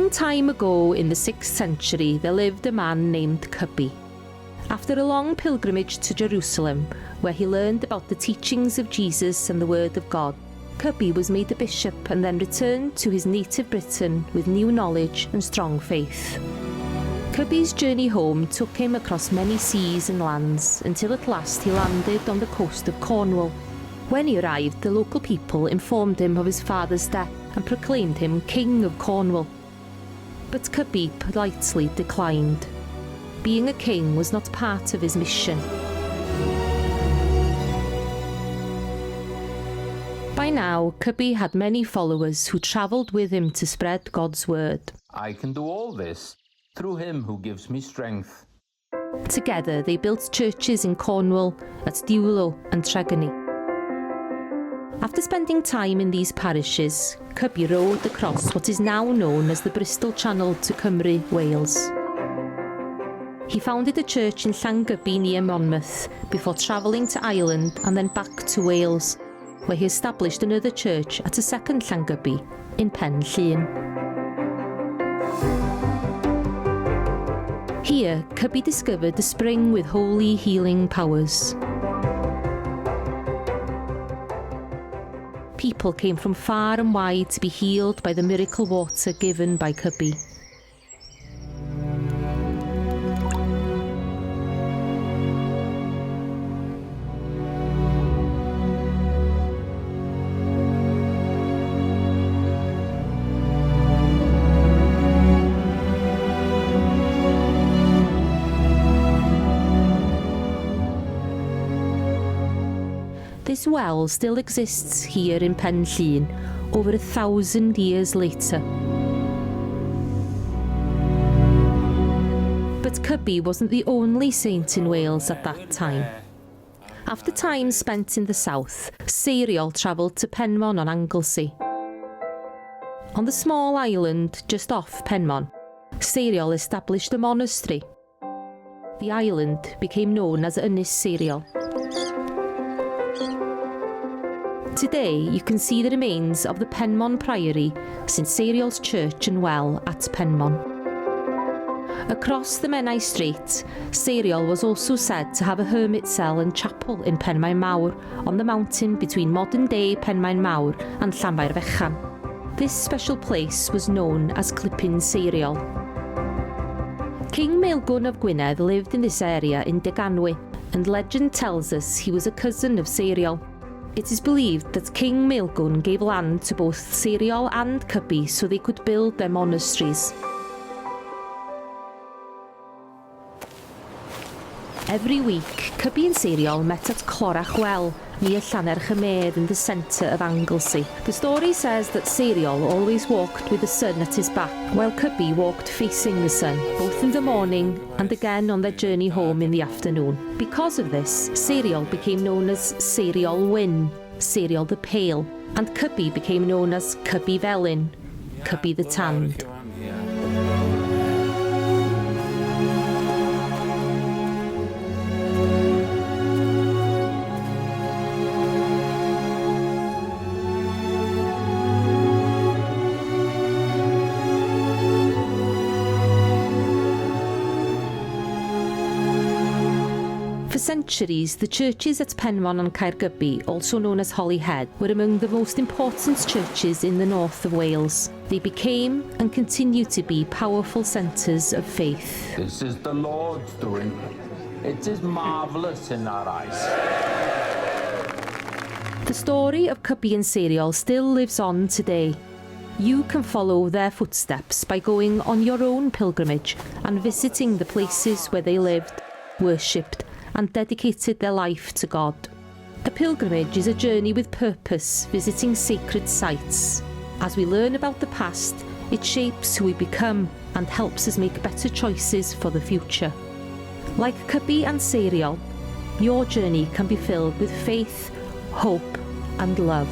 long time ago in the 6th century, there lived a man named Cybi. After a long pilgrimage to Jerusalem, where he learned about the teachings of Jesus and the Word of God, Cybi was made a bishop and then returned to his native Britain with new knowledge and strong faith. Cybi's journey home took him across many seas and lands until at last he landed on the coast of Cornwall. When he arrived, the local people informed him of his father's death and proclaimed him King of Cornwall. But Cybi politely declined. Being a king was not part of his mission. By now, Cybi had many followers who travelled with him to spread God's word. I can do all this through him who gives me strength. Together, they built churches in Cornwall, at Diwlo and Tregony. After spending time in these parishes, Cybi rowed across what is now known as the Bristol Channel to Cymru, Wales. He founded a church in Llangybi near Monmouth before travelling to Ireland and then back to Wales, where he established another church at a second Llangybi in Pen Llŷn. Here, Cybi discovered a spring with holy healing powers. People came from far and wide to be healed by the miracle water given by Cybi. This well still exists here in Pen Llŷn over 1,000 years later. But Cybi wasn't the only saint in Wales at that time. After time spent in the south, Seiriol travelled to Penmon on Anglesey. On the small island just off Penmon, Seiriol established a monastery. The island became known as Ynys Seiriol. Today, you can see the remains of the Penmon Priory, Saint Seiriol's church and well at Penmon. Across the Menai Strait, Seiriol was also said to have a hermit cell and chapel in Penmaen Mawr, on the mountain between modern-day Penmaen Mawr and Llanfair Fechan. This special place was known as Clipin Seiriol. King Maelgwn of Gwynedd lived in this area in Deganwy, and legend tells us he was a cousin of Seiriol. It is believed that King Maelgwn gave land to both Seiriol and Cybi so they could build their monasteries. Every week, Cybi and Seiriol met at Clorach Well, near Llanerch y Medd in the centre of Anglesey. The story says that Seiriol always walked with the sun at his back, while Cybi walked facing the sun, both in the morning and again on their journey home in the afternoon. Because of this, Seiriol became known as Seiriol Wyn, Seiriol the Pale, and Cybi became known as Cybi Felyn, Cybi the Tanned. For centuries, the churches at Penmon and Caergybi, also known as Holyhead, were among the most important churches in the north of Wales. They became and continue to be powerful centres of faith. This is the Lord's doing. It is marvellous in our eyes. The story of Cybi and Seiriol still lives on today. You can follow their footsteps by going on your own pilgrimage and visiting the places where they lived, worshipped, and dedicated their life to God. A pilgrimage is a journey with purpose, visiting sacred sites. As we learn about the past, it shapes who we become and helps us make better choices for the future. Like Cybi and Seiriol, your journey can be filled with faith, hope, and love.